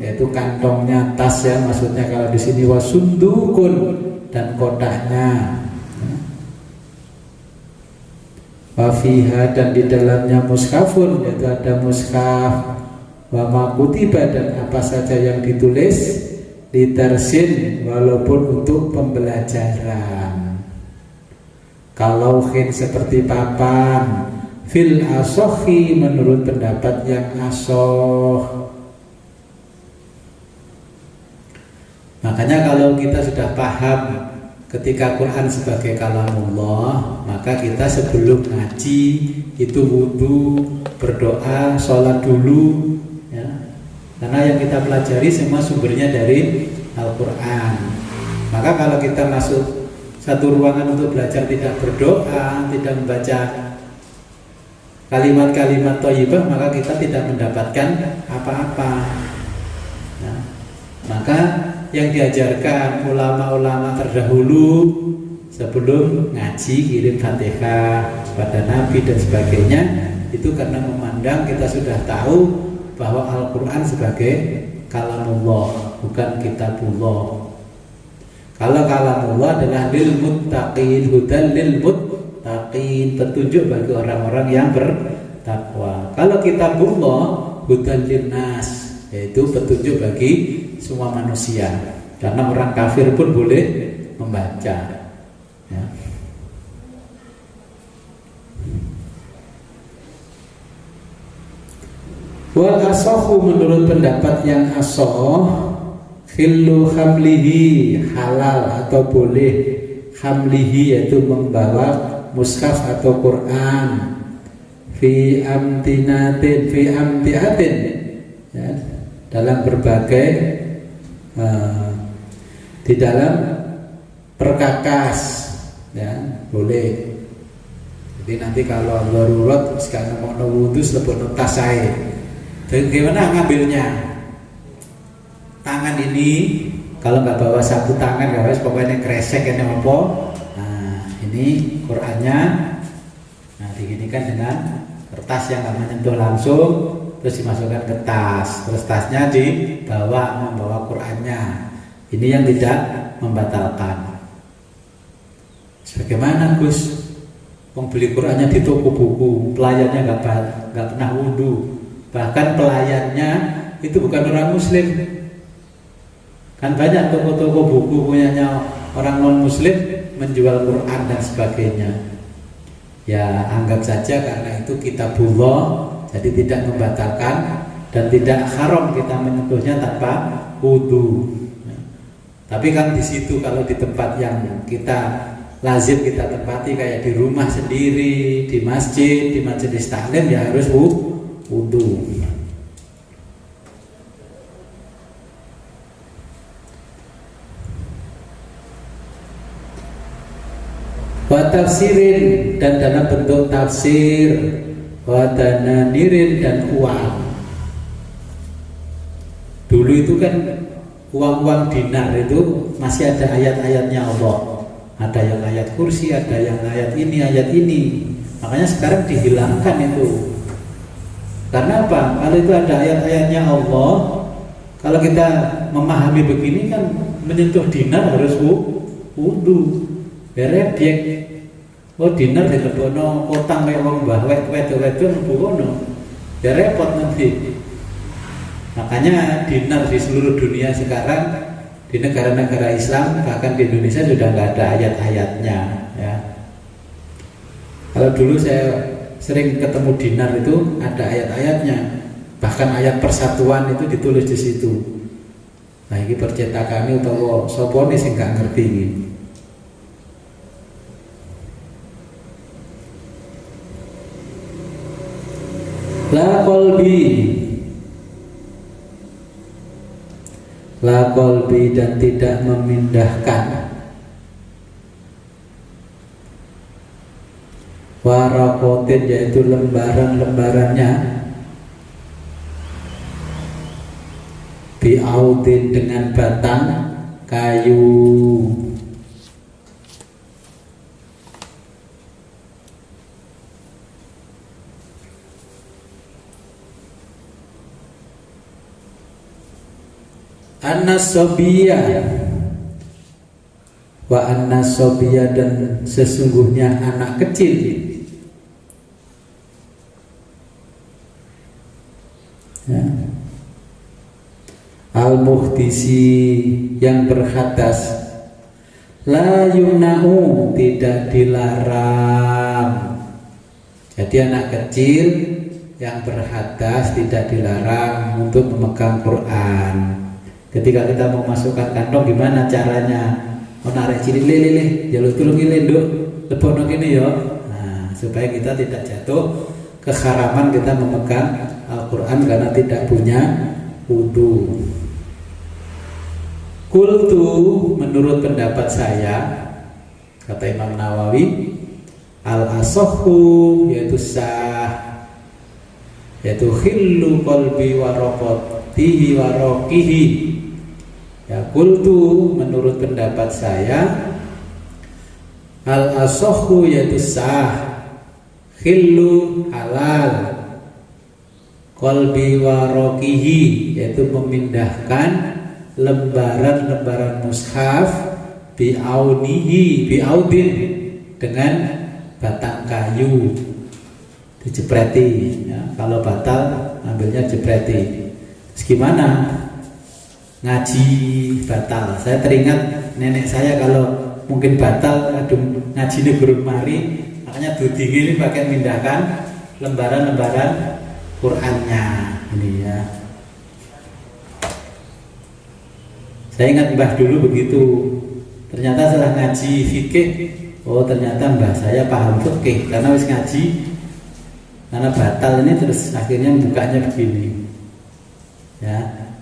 S1: yaitu kantongnya tas ya, maksudnya kalau di sini wasundukun, dan kotaknya. Wa fiha, dan di dalamnya mushafun, yaitu ada mushaf. Wa ma kutiba, dan apa saja yang ditulis, litarsin, walaupun untuk pembelajaran. Kalau khin, seperti papan. Fil asohi, menurut pendapat yang asoh. Makanya kalau kita sudah paham ketika Quran sebagai kalamullah, maka kita sebelum ngaji itu wudu, berdoa, sholat dulu ya. Karena yang kita pelajari semua sumbernya dari Al-Quran. Maka kalau kita masuk satu ruangan untuk belajar tidak berdoa, tidak membaca kalimat-kalimat thayyibah, maka kita tidak mendapatkan apa-apa. Nah, maka yang diajarkan ulama-ulama terdahulu sebelum ngaji, kirim Fatihah kepada Nabi dan sebagainya, itu karena memandang kita sudah tahu bahwa Al-Quran sebagai kalamullah, bukan kitabullah. Kalau kalamullah adalah lil muttaqin, hudan lil muttaqin, petunjuk bagi orang-orang yang bertakwa. Kalau kitabullah, hudan lin nas, yaitu petunjuk bagi semua manusia. Karena orang kafir pun boleh membaca ya. Wal asohu, menurut pendapat yang asoh, khillu hamlihi, halal atau boleh hamlihi, yaitu membawa mushaf atau Quran, fi amtiatin ya, dalam berbagai di dalam perkakas, ya boleh. Jadi nanti kalau darurat sekarang mau wudhu lebih tas saya. Bagaimana ngambilnya? Tangan ini kalau nggak bawa sapu tangan nggak harus, pokoknya kresek ini apa? Nah ini Qurannya, nah diginikan dengan kertas yang nggak menyentuh langsung, terus dimasukkan ke tas, terus tasnya dibawa membawa Qurannya. Ini yang tidak membatalkan. Bagaimana Gus? Pembeli Qurannya di toko buku, pelayannya nggak pernah wudhu, bahkan pelayannya itu bukan orang Muslim. Kan banyak toko-toko buku punyanya orang non-Muslim menjual Quran dan sebagainya. Ya anggap saja karena itu kitabullah, jadi tidak membatalkan dan tidak haram kita menyentuhnya tanpa wudhu. Tapi kan di situ kalau di tempat yang kita lazim kita tempati kayak di rumah sendiri, di majelis taklim ya harus wudhu. Wa tafsirin, dan dalam bentuk tafsir, wa dananirin, dan uang. Dulu itu kan uang-uang dinar itu masih ada ayat-ayatnya Allah. Ada yang ayat kursi, ada yang ayat ini, ayat ini. Makanya sekarang dihilangkan itu. Karena apa? Kalau itu ada ayat-ayatnya Allah, kalau kita memahami begini kan menyentuh dinar harus wudhu. Berebek. Oh dinar dilebono utang kayak wong mbah wedok-wedok mbuwono. Ya repot nanti. Makanya dinar di seluruh dunia sekarang di negara-negara Islam, bahkan di Indonesia sudah nggak ada ayat-ayatnya, ya. Kalau dulu saya sering ketemu dinar itu ada ayat-ayatnya, bahkan ayat persatuan itu ditulis di situ. Nah ini percetakan utawa sopone sing nggak ngerti ini. La qalbi, dan tidak memindahkan warakotin, yaitu lembaran-lembarannya, biaudin, dengan batang kayu. An-nasobiyah wa an-nasobiyah, dan sesungguhnya anak kecil, ya. Al-muhdisi, yang berhadas, la yumna'u, tidak dilarang. Jadi anak kecil yang berhadas tidak dilarang untuk memegang Quran. Ketika kita mau masukkan kantong, gimana caranya? Oh narik ciri lele, jalur tulung ini dok, lebok ini yo. Nah, supaya kita tidak jatuh keharaman kita memegang Al-Quran karena tidak punya wudhu. Kultu, menurut pendapat saya, kata Imam Nawawi, al-asohu, yaitu sah, yaitu khillu qalbi warokotihi warokihi. Ya, kultu, menurut pendapat saya, al-asohu, yaitu sah, khillu, halal, qalbi warokihi, yaitu memindahkan lembaran-lembaran mushaf, biaudin, dengan batang kayu, dijepreti, ya. Kalau batal ambilnya jepreti. Terus gimana? Ngaji batal. Saya teringat nenek saya kalau mungkin batal, aduh ngaji ini gurun mari, makanya duding ini pakai mindahkan lembaran-lembaran Qurannya ini, ya. Saya ingat mbah dulu begitu. Ternyata setelah ngaji fikih, oh ternyata mbah saya paham fikih karena wis ngaji. Karena batal ini terus akhirnya bukanya begini, ya.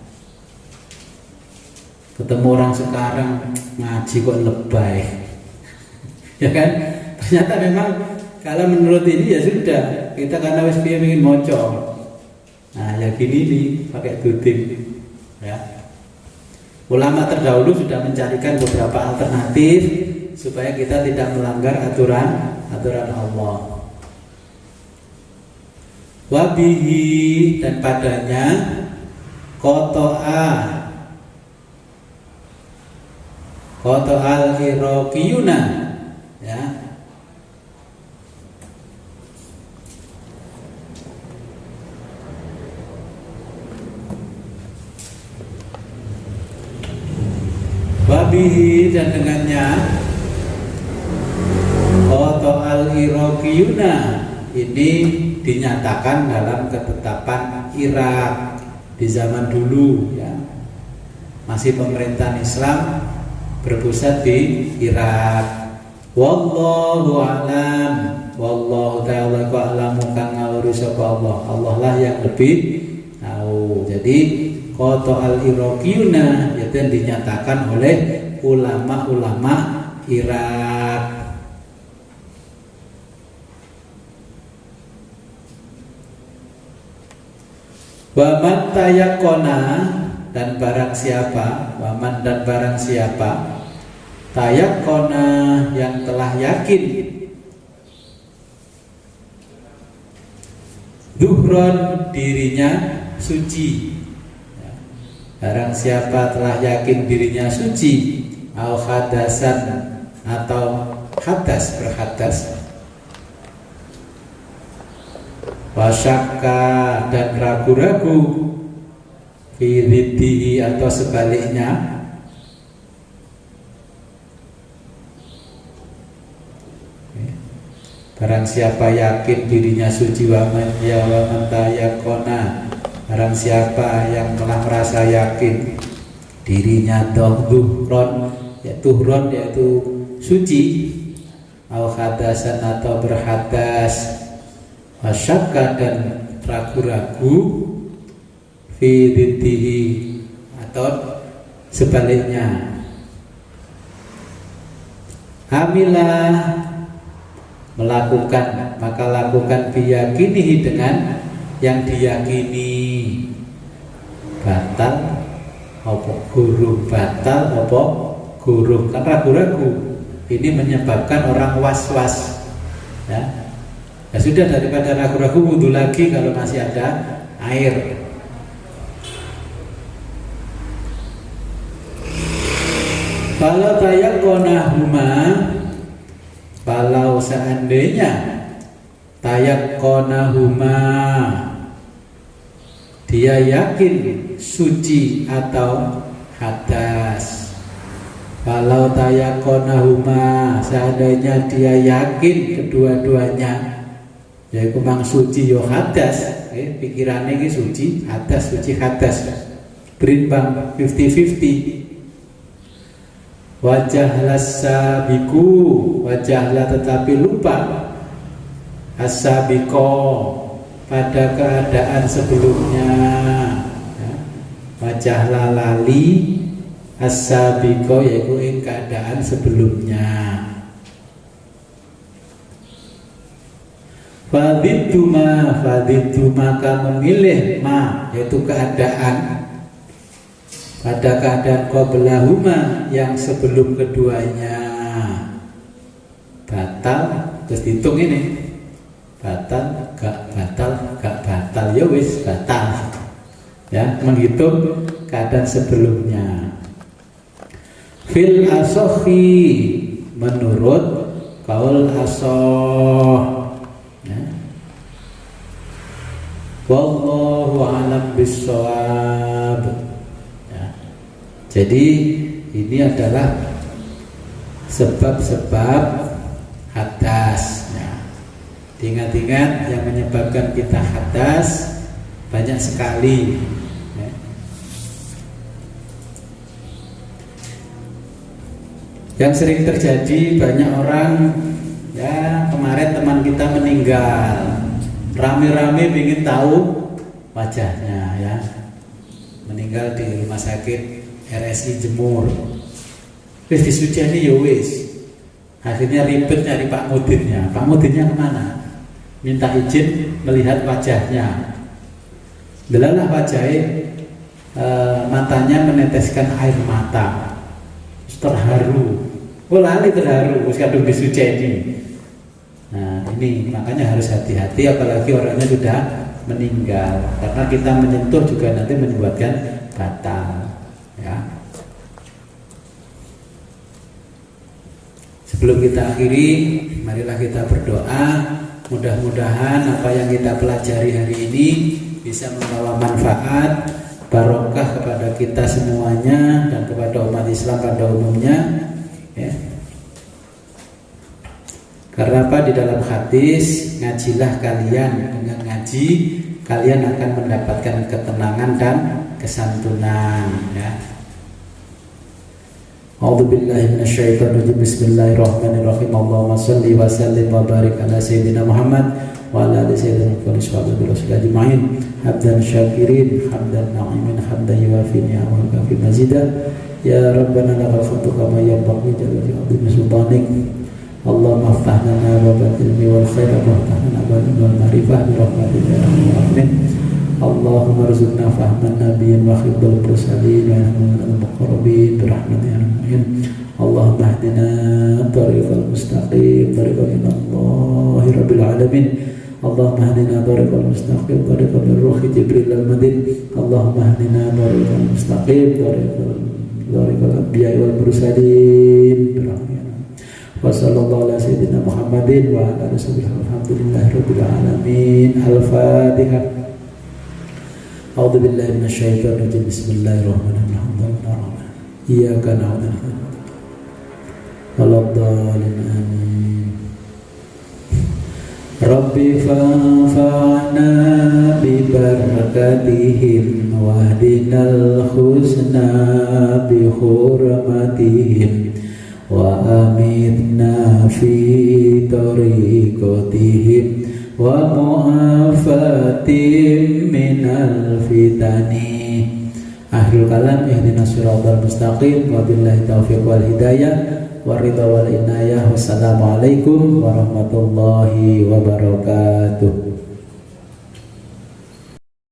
S1: Ketemu orang sekarang ngaji kok lebay. Ya kan? Ternyata memang kalau menurut ini ya sudah, kita karena wis piye ingin moco. Nah, ya gini nih pakai tuding. Ya. Ulama terdahulu sudah mencarikan beberapa alternatif supaya kita tidak melanggar aturan Allah. Wabihi, dan padanya Qota'al Iraqiyuna, ya. Wabihi, dan dengannya Qota'al Iraqiyuna ini dinyatakan dalam ketetapan Irak di zaman dulu, ya. Masih pemerintahan Islam berpusat di Irak. Wallahu a'lam. Wallahu ta'ala a'lamu kang ngawuri sapa Allah. Allah lah yang lebih tahu. Jadi Qota'al Iraqiyuna itu yang dinyatakan oleh ulama-ulama Irak. Waman tayakona, dan barang siapa, waman dan barang siapa tayakona, yang telah yakin, zuhron, dirinya suci. Barang siapa telah yakin dirinya suci, au hadasan, atau hadas, berhadas, wasyakka, dan ragu-ragu, firiddihi, atau sebaliknya, barang siapa yakin dirinya suci, waman tayakona, barang siapa yang telah merasa yakin dirinya tuhron, yaitu suci, au hadasan, atau berhadas, wasyakka, dan ragu-ragu, firiddihi, atau sebaliknya, amilah, melakukan, maka lakukan biyakinihi, dengan yang diyakini, batal apa gurung, batal apa gurung, kan ragu-ragu. Ini menyebabkan orang was-was, ya. Ya sudah, daripada ragu-ragu wudhu lagi kalau masih ada air. Kalau tayakkonahuma, kalau seandainya tayakkonahuma, dia yakin suci atau hadas. Kalau tayakkonahuma, seandainya dia yakin kedua-duanya, yaitu mang suci yo hadas, pikirannya ini suci hadas, berimbang 50-50. Wajahlah sabiku, wajahlah tetapi lupa, as-sabiko, pada keadaan sebelumnya, ya. Wajahlah lali, as-sabiko, yaitu ing keadaan sebelumnya. Fadidtu maka memilih ma, yaitu keadaan, pada keadaan qablahuma, yang sebelum keduanya, batal, terus hitung ini, batal, gak batal, ya wis batal, ya, menghitung keadaan sebelumnya. Fil asohi, menurut kaul asoh, ya. Wallahu a'lam bissawab. Jadi ini adalah sebab-sebab hadas, ya. Ingat-ingat yang menyebabkan kita hadas banyak sekali, ya. Yang sering terjadi, banyak orang, ya, kemarin teman kita meninggal, rame-rame ingin tahu wajahnya, ya. Meninggal di rumah sakit RSI Jemur. Wis disuceni ya wis. Akhirnya ribet nyari Pak Mudinnya. Pak Mudinnya kemana? Minta izin melihat wajahnya. Delalah wajahnya, matanya meneteskan air mata. Terharu. Oh lali terharu, wis kadung disuceni. Nah ini makanya harus hati-hati, apalagi orangnya sudah meninggal, karena kita menyentuh juga nanti menyebabkan batal. Ya. Sebelum kita akhiri, marilah kita berdoa. Mudah-mudahan apa yang kita pelajari hari ini bisa membawa manfaat, barokah kepada kita semuanya dan kepada umat Islam pada umumnya. Ya. Karena apa? Di dalam hadis, ngajilah kalian, dengan ngaji kalian akan mendapatkan ketenangan dan kesantunan. Ya. A'udzubillahi minasyaitonirrajim. Bismillahirrahmanirrahim. Allahumma shalli wa sallim wa barik ala sayyidina Muhammad wa ala ali sayyidina Muhammad wa ala rasul ajma'in. Hamdan syakirin, hamdan na'imin, hamdan yuwafi ni'amahu wa kafi mazidah. Ya Rabbana lakal hamdu kama yanbaghi li 'azimi sultanik. Allahumma aftah lana babal ilmi wal khair wa aftah lana babal ma'rifah bi rahmatika ya arhamar rahimin. Allahumma arzuqna fahman nabiyyin wa khidbal mursalin wa al muqarrabin bi rahmatika ya arhamar rahimin. Allahumma hdina tariqal mustaqim tariqal minallahi rabbil alamin. Allahumma hdina tariqal mustaqim tariqal ruhi jibril al-madin. Allahumma hdina tariqal mustaqim tariqal anbiya wal mursalin bi rahmatika. Wa sallallahu ala sayyidina Muhammadin wa ala alihi alhamdulillahi rabbil alamin. Al-Fatihah. A'udzu billahi minasyaitonir rajim. Bismillahirrahmanirrahim. Iyyaka na'budu wa iyyaka nasta'in. Amin. Rabbi fa'ana bi barakatihim wahdinal husna bi hurmatihim wa amitna fi tariqatihim wa mu'afatim minal fitani. Akhirul kalam, ihdinas siratal mustaqim, wa billahi taufiq wal hidayah wa ridha wal inayah. Wassalamualaikum warahmatullahi wabarakatuh.